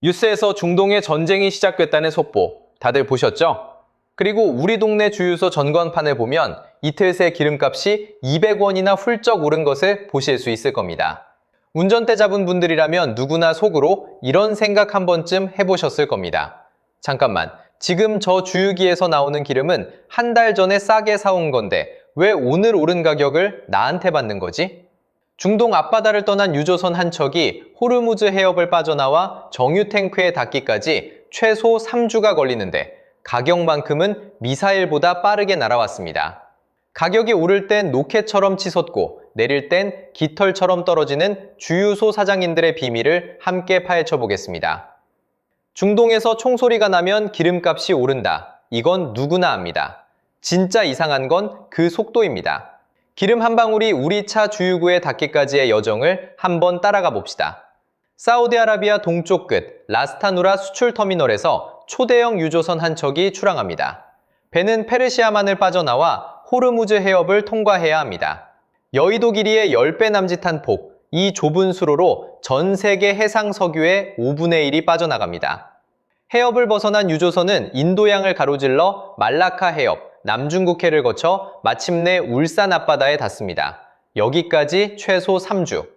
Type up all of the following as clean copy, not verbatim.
뉴스에서 중동에 전쟁이 시작됐다는 속보 다들 보셨죠? 그리고 우리 동네 주유소 전광판을 보면 이틀 새 기름값이 200원이나 훌쩍 오른 것을 보실 수 있을 겁니다. 운전대 잡은 분들이라면 누구나 속으로 이런 생각 한 번쯤 해보셨을 겁니다. 잠깐만, 지금 저 주유기에서 나오는 기름은 한 달 전에 싸게 사온 건데 왜 오늘 오른 가격을 나한테 받는 거지? 중동 앞바다를 떠난 유조선 한 척이 호르무즈 해협을 빠져나와 정유 탱크에 닿기까지 최소 3주가 걸리는데 가격만큼은 미사일보다 빠르게 날아왔습니다. 가격이 오를 땐 로켓처럼 치솟고 내릴 땐 깃털처럼 떨어지는 주유소 사장님들의 비밀을 함께 파헤쳐 보겠습니다. 중동에서 총소리가 나면 기름값이 오른다. 이건 누구나 압니다. 진짜 이상한 건 그 속도입니다. 기름 한 방울이 우리 차 주유구에 닿기까지의 여정을 한번 따라가 봅시다. 사우디아라비아 동쪽 끝 라스타누라 수출터미널에서 초대형 유조선 한 척이 출항합니다. 배는 페르시아만을 빠져나와 호르무즈 해협을 통과해야 합니다. 여의도 길이의 10배 남짓한 폭, 이 좁은 수로로 전 세계 해상 석유의 5분의 1이 빠져나갑니다. 해협을 벗어난 유조선은 인도양을 가로질러 말라카 해협, 남중국해를 거쳐 마침내 울산 앞바다에 닿습니다. 여기까지 최소 3주.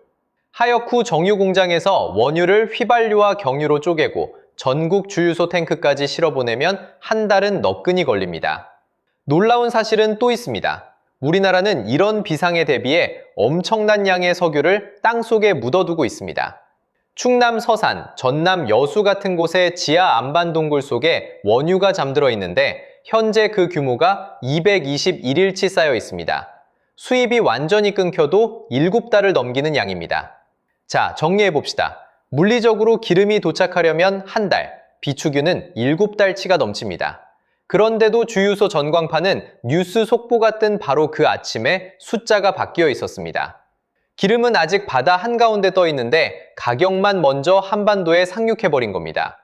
하역 후 정유 공장에서 원유를 휘발유와 경유로 쪼개고 전국 주유소 탱크까지 실어보내면 한 달은 너끈히 걸립니다. 놀라운 사실은 또 있습니다. 우리나라는 이런 비상에 대비해 엄청난 양의 석유를 땅속에 묻어두고 있습니다. 충남 서산, 전남 여수 같은 곳의 지하 안반 동굴 속에 원유가 잠들어 있는데 현재 그 규모가 221일치 쌓여 있습니다. 수입이 완전히 끊겨도 7달을 넘기는 양입니다. 자, 정리해봅시다. 물리적으로 기름이 도착하려면 한 달, 비축유는 7달치가 넘칩니다. 그런데도 주유소 전광판은 뉴스 속보가 뜬 바로 그 아침에 숫자가 바뀌어 있었습니다. 기름은 아직 바다 한가운데 떠 있는데 가격만 먼저 한반도에 상륙해버린 겁니다.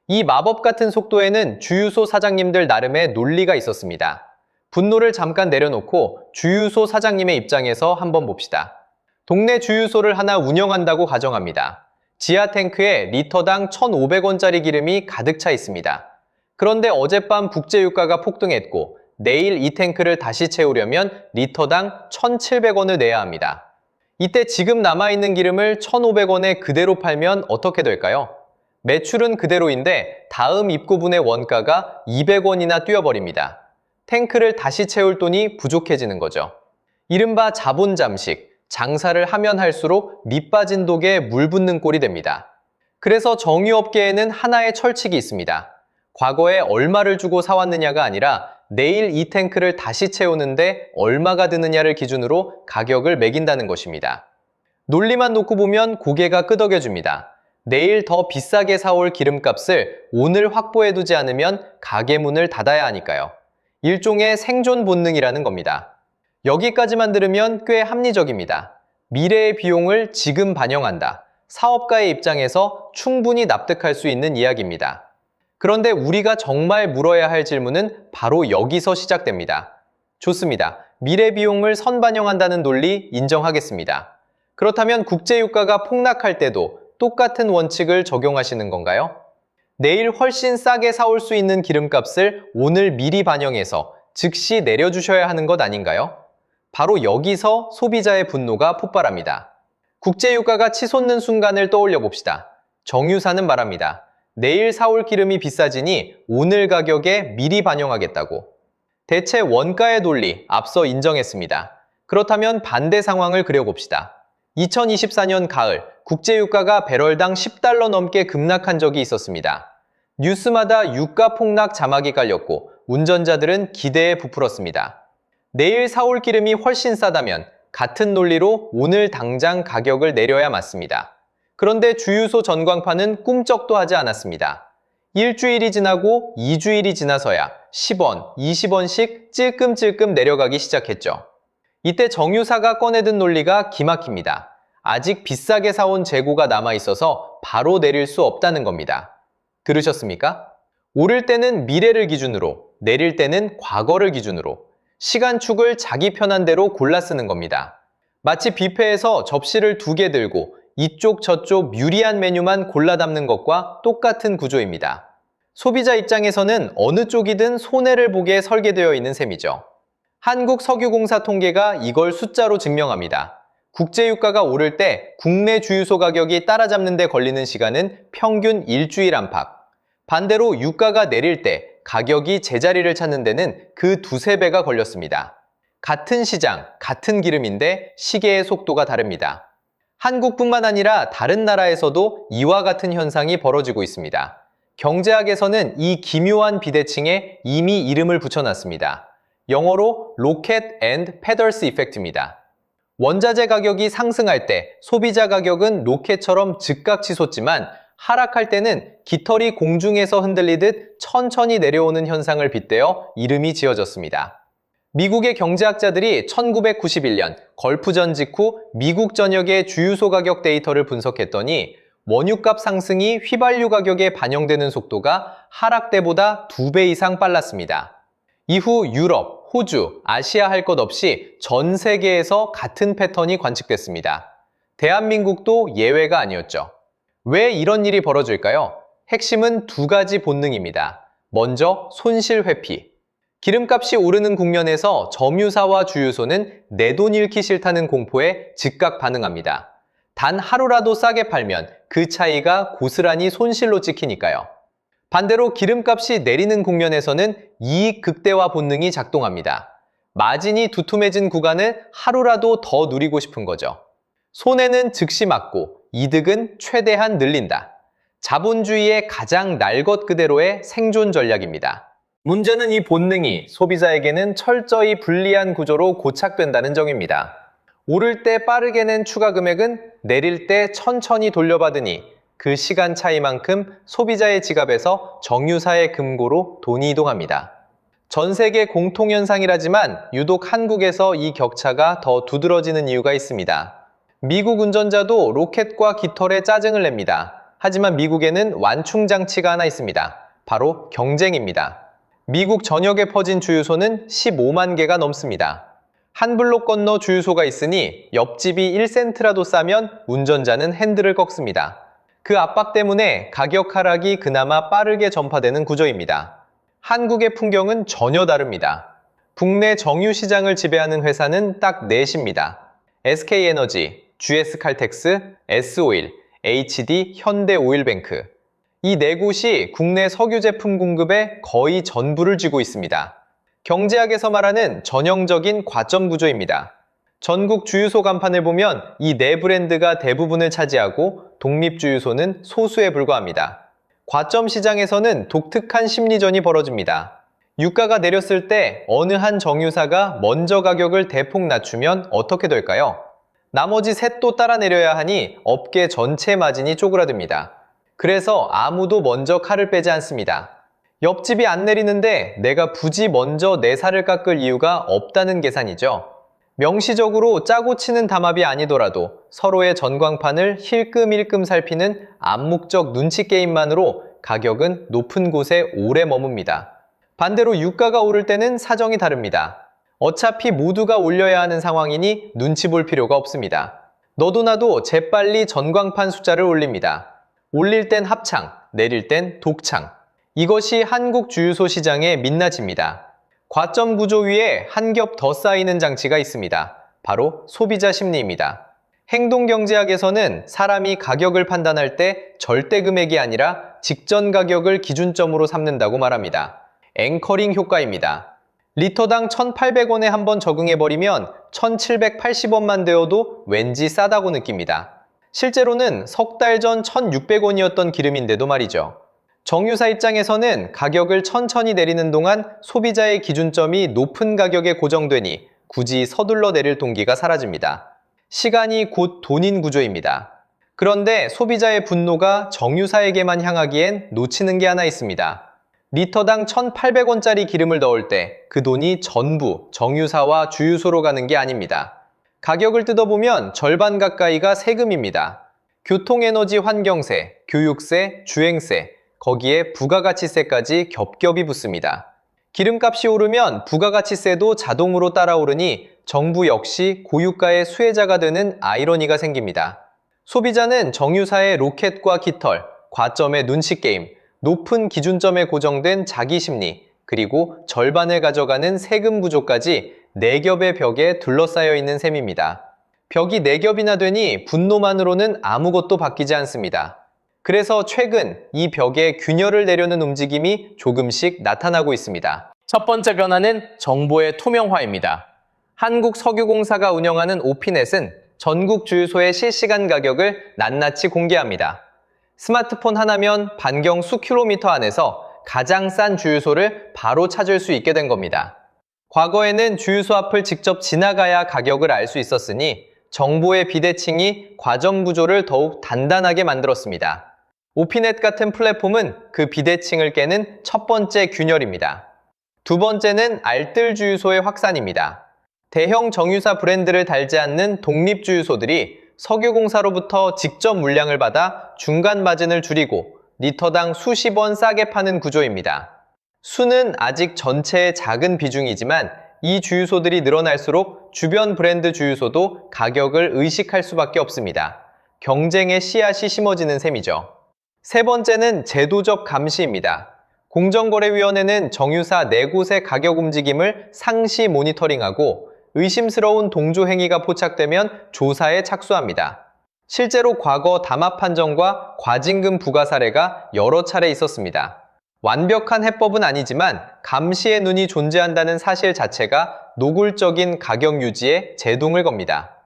이 마법 같은 속도에는 주유소 사장님들 나름의 논리가 있었습니다. 분노를 잠깐 내려놓고 주유소 사장님의 입장에서 한번 봅시다. 동네 주유소를 하나 운영한다고 가정합니다. 지하 탱크에 리터당 1,500원짜리 기름이 가득 차 있습니다. 그런데 어젯밤 국제유가가 폭등했고 내일 이 탱크를 다시 채우려면 리터당 1,700원을 내야 합니다. 이때 지금 남아있는 기름을 1,500원에 그대로 팔면 어떻게 될까요? 매출은 그대로인데 다음 입고분의 원가가 200원이나 뛰어버립니다. 탱크를 다시 채울 돈이 부족해지는 거죠. 이른바 자본 잠식, 장사를 하면 할수록 밑 빠진 독에 물 붓는 꼴이 됩니다. 그래서 정유업계에는 하나의 철칙이 있습니다. 과거에 얼마를 주고 사왔느냐가 아니라 내일 이 탱크를 다시 채우는데 얼마가 드느냐를 기준으로 가격을 매긴다는 것입니다. 논리만 놓고 보면 고개가 끄덕여줍니다. 내일 더 비싸게 사올 기름값을 오늘 확보해두지 않으면 가게 문을 닫아야 하니까요. 일종의 생존 본능이라는 겁니다. 여기까지만 들으면 꽤 합리적입니다. 미래의 비용을 지금 반영한다. 사업가의 입장에서 충분히 납득할 수 있는 이야기입니다. 그런데 우리가 정말 물어야 할 질문은 바로 여기서 시작됩니다. 좋습니다. 미래 비용을 선반영한다는 논리 인정하겠습니다. 그렇다면 국제유가가 폭락할 때도 똑같은 원칙을 적용하시는 건가요? 내일 훨씬 싸게 사올 수 있는 기름값을 오늘 미리 반영해서 즉시 내려주셔야 하는 것 아닌가요? 바로 여기서 소비자의 분노가 폭발합니다. 국제유가가 치솟는 순간을 떠올려 봅시다. 정유사는 말합니다. 내일 사올 기름이 비싸지니 오늘 가격에 미리 반영하겠다고. 대체 원가의 논리 앞서 인정했습니다. 그렇다면 반대 상황을 그려봅시다. 2024년 가을, 국제유가가 배럴당 10달러 넘게 급락한 적이 있었습니다. 뉴스마다 유가 폭락 자막이 깔렸고 운전자들은 기대에 부풀었습니다. 내일 사올 기름이 훨씬 싸다면 같은 논리로 오늘 당장 가격을 내려야 맞습니다. 그런데 주유소 전광판은 꿈쩍도 하지 않았습니다. 일주일이 지나고 2주일이 지나서야 10원, 20원씩 찔끔찔끔 내려가기 시작했죠. 이때 정유사가 꺼내든 논리가 기막힙니다. 아직 비싸게 사온 재고가 남아있어서 바로 내릴 수 없다는 겁니다. 들으셨습니까? 오를 때는 미래를 기준으로, 내릴 때는 과거를 기준으로 시간축을 자기 편한 대로 골라 쓰는 겁니다. 마치 뷔페에서 접시를 2개 들고 이쪽 저쪽 유리한 메뉴만 골라 담는 것과 똑같은 구조입니다. 소비자 입장에서는 어느 쪽이든 손해를 보게 설계되어 있는 셈이죠. 한국석유공사 통계가 이걸 숫자로 증명합니다. 국제유가가 오를 때 국내 주유소 가격이 따라잡는 데 걸리는 시간은 평균 일주일 안팎. 반대로 유가가 내릴 때 가격이 제자리를 찾는 데는 그 두세 배가 걸렸습니다. 같은 시장, 같은 기름인데 시계의 속도가 다릅니다. 한국뿐만 아니라 다른 나라에서도 이와 같은 현상이 벌어지고 있습니다. 경제학에서는 이 기묘한 비대칭에 이미 이름을 붙여놨습니다. 영어로 로켓 앤드 페더스 이펙트입니다. 원자재 가격이 상승할 때 소비자 가격은 로켓처럼 즉각 치솟지만 하락할 때는 깃털이 공중에서 흔들리듯 천천히 내려오는 현상을 빗대어 이름이 지어졌습니다. 미국의 경제학자들이 1991년 걸프전 직후 미국 전역의 주유소 가격 데이터를 분석했더니 원유값 상승이 휘발유 가격에 반영되는 속도가 하락 때보다 2배 이상 빨랐습니다. 이후 유럽, 호주, 아시아 할 것 없이 전 세계에서 같은 패턴이 관측됐습니다. 대한민국도 예외가 아니었죠. 왜 이런 일이 벌어질까요? 핵심은 두 가지 본능입니다. 먼저 손실 회피. 기름값이 오르는 국면에서 점유사와 주유소는 내 돈 잃기 싫다는 공포에 즉각 반응합니다. 단 하루라도 싸게 팔면 그 차이가 고스란히 손실로 찍히니까요. 반대로 기름값이 내리는 국면에서는 이익 극대화 본능이 작동합니다. 마진이 두툼해진 구간을 하루라도 더 누리고 싶은 거죠. 손해는 즉시 막고 이득은 최대한 늘린다. 자본주의의 가장 날 것 그대로의 생존 전략입니다. 문제는 이 본능이 소비자에게는 철저히 불리한 구조로 고착된다는 점입니다. 오를 때 빠르게 낸 추가 금액은 내릴 때 천천히 돌려받으니 그 시간 차이만큼 소비자의 지갑에서 정유사의 금고로 돈이 이동합니다. 전 세계 공통현상이라지만 유독 한국에서 이 격차가 더 두드러지는 이유가 있습니다. 미국 운전자도 로켓과 깃털에 짜증을 냅니다. 하지만 미국에는 완충장치가 하나 있습니다. 바로 경쟁입니다. 미국 전역에 퍼진 주유소는 15만 개가 넘습니다. 한 블록 건너 주유소가 있으니 옆집이 1센트라도 싸면 운전자는 핸들을 꺾습니다. 그 압박 때문에 가격 하락이 그나마 빠르게 전파되는 구조입니다. 한국의 풍경은 전혀 다릅니다. 국내 정유 시장을 지배하는 회사는 딱 넷입니다. SK에너지, GS칼텍스, S오일, HD, 현대오일뱅크. 이 네 곳이 국내 석유 제품 공급의 거의 전부를 쥐고 있습니다. 경제학에서 말하는 전형적인 과점 구조입니다. 전국 주유소 간판을 보면 이 네 브랜드가 대부분을 차지하고 독립주유소는 소수에 불과합니다. 과점 시장에서는 독특한 심리전이 벌어집니다. 유가가 내렸을 때 어느 한 정유사가 먼저 가격을 대폭 낮추면 어떻게 될까요? 나머지 셋도 따라 내려야 하니 업계 전체 마진이 쪼그라듭니다. 그래서 아무도 먼저 칼을 빼지 않습니다. 옆집이 안 내리는데 내가 굳이 먼저 내 살을 깎을 이유가 없다는 계산이죠. 명시적으로 짜고 치는 담합이 아니더라도 서로의 전광판을 힐끔힐끔 살피는 암묵적 눈치 게임만으로 가격은 높은 곳에 오래 머뭅니다. 반대로 유가가 오를 때는 사정이 다릅니다. 어차피 모두가 올려야 하는 상황이니 눈치 볼 필요가 없습니다. 너도 나도 재빨리 전광판 숫자를 올립니다. 올릴 땐 합창, 내릴 땐 독창. 이것이 한국 주유소 시장의 민낯입니다. 과점 구조 위에 한 겹 더 쌓이는 장치가 있습니다. 바로 소비자 심리입니다. 행동경제학에서는 사람이 가격을 판단할 때 절대 금액이 아니라 직전 가격을 기준점으로 삼는다고 말합니다. 앵커링 효과입니다. 리터당 1,800원에 한번 적응해버리면 1,780원만 되어도 왠지 싸다고 느낍니다. 실제로는 석 달 전 1,600원이었던 기름인데도 말이죠. 정유사 입장에서는 가격을 천천히 내리는 동안 소비자의 기준점이 높은 가격에 고정되니 굳이 서둘러 내릴 동기가 사라집니다. 시간이 곧 돈인 구조입니다. 그런데 소비자의 분노가 정유사에게만 향하기엔 놓치는 게 하나 있습니다. 리터당 1,800원짜리 기름을 넣을 때 그 돈이 전부 정유사와 주유소로 가는 게 아닙니다. 가격을 뜯어보면 절반 가까이가 세금입니다. 교통에너지 환경세, 교육세, 주행세, 거기에 부가가치세까지 겹겹이 붙습니다. 기름값이 오르면 부가가치세도 자동으로 따라오르니 정부 역시 고유가의 수혜자가 되는 아이러니가 생깁니다. 소비자는 정유사의 로켓과 깃털, 과점의 눈치 게임, 높은 기준점에 고정된 자기 심리, 그리고 절반을 가져가는 세금 부조까지 4겹의 벽에 둘러싸여 있는 셈입니다. 벽이 4겹이나 되니 분노만으로는 아무것도 바뀌지 않습니다. 그래서 최근 이 벽에 균열을 내려는 움직임이 조금씩 나타나고 있습니다. 첫 번째 변화는 정보의 투명화입니다. 한국석유공사가 운영하는 오피넷은 전국 주유소의 실시간 가격을 낱낱이 공개합니다. 스마트폰 하나면 반경 수 킬로미터 안에서 가장 싼 주유소를 바로 찾을 수 있게 된 겁니다. 과거에는 주유소 앞을 직접 지나가야 가격을 알 수 있었으니 정보의 비대칭이 과점 구조를 더욱 단단하게 만들었습니다. 오피넷 같은 플랫폼은 그 비대칭을 깨는 첫 번째 균열입니다. 두 번째는 알뜰 주유소의 확산입니다. 대형 정유사 브랜드를 달지 않는 독립주유소들이 석유공사로부터 직접 물량을 받아 중간 마진을 줄이고 리터당 수십 원 싸게 파는 구조입니다. 수는 아직 전체의 작은 비중이지만 이 주유소들이 늘어날수록 주변 브랜드 주유소도 가격을 의식할 수밖에 없습니다. 경쟁의 씨앗이 심어지는 셈이죠. 세 번째는 제도적 감시입니다. 공정거래위원회는 정유사 4곳의 가격 움직임을 상시 모니터링하고 의심스러운 동조 행위가 포착되면 조사에 착수합니다. 실제로 과거 담합 판정과 과징금 부과 사례가 여러 차례 있었습니다. 완벽한 해법은 아니지만 감시의 눈이 존재한다는 사실 자체가 노골적인 가격 유지에 제동을 겁니다.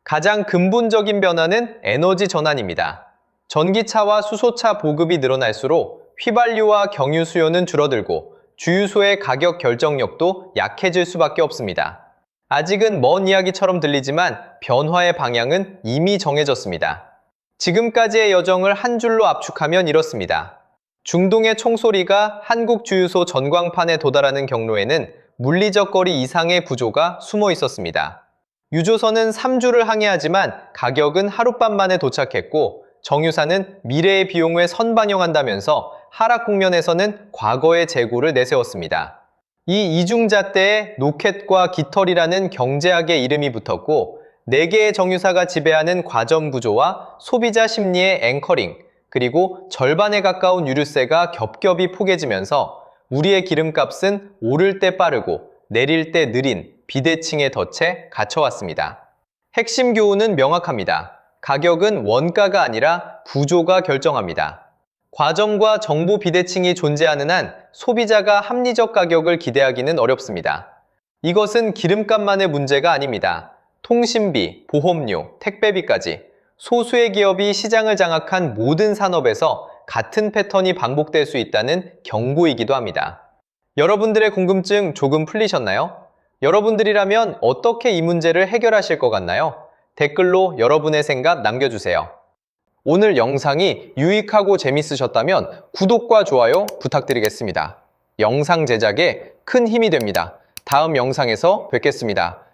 가장 근본적인 변화는 에너지 전환입니다. 전기차와 수소차 보급이 늘어날수록 휘발유와 경유 수요는 줄어들고 주유소의 가격 결정력도 약해질 수밖에 없습니다. 아직은 먼 이야기처럼 들리지만 변화의 방향은 이미 정해졌습니다. 지금까지의 여정을 한 줄로 압축하면 이렇습니다. 중동의 총소리가 한국 주유소 전광판에 도달하는 경로에는 물리적 거리 이상의 구조가 숨어 있었습니다. 유조선은 3주를 항해하지만 가격은 하룻밤 만에 도착했고 정유사는 미래의 비용을 선반영한다면서 하락 국면에서는 과거의 재고를 내세웠습니다. 이 이중잣대에 로켓과 깃털이라는 경제학의 이름이 붙었고 4개의 정유사가 지배하는 과점 구조와 소비자 심리의 앵커링, 그리고 절반에 가까운 유류세가 겹겹이 포개지면서 우리의 기름값은 오를 때 빠르고 내릴 때 느린 비대칭의 덫에 갇혀왔습니다. 핵심 교훈은 명확합니다. 가격은 원가가 아니라 구조가 결정합니다. 과점과 정보 비대칭이 존재하는 한 소비자가 합리적 가격을 기대하기는 어렵습니다. 이것은 기름값만의 문제가 아닙니다. 통신비, 보험료, 택배비까지 소수의 기업이 시장을 장악한 모든 산업에서 같은 패턴이 반복될 수 있다는 경고이기도 합니다. 여러분들의 궁금증 조금 풀리셨나요? 여러분들이라면 어떻게 이 문제를 해결하실 것 같나요? 댓글로 여러분의 생각 남겨주세요. 오늘 영상이 유익하고 재밌으셨다면 구독과 좋아요 부탁드리겠습니다. 영상 제작에 큰 힘이 됩니다. 다음 영상에서 뵙겠습니다.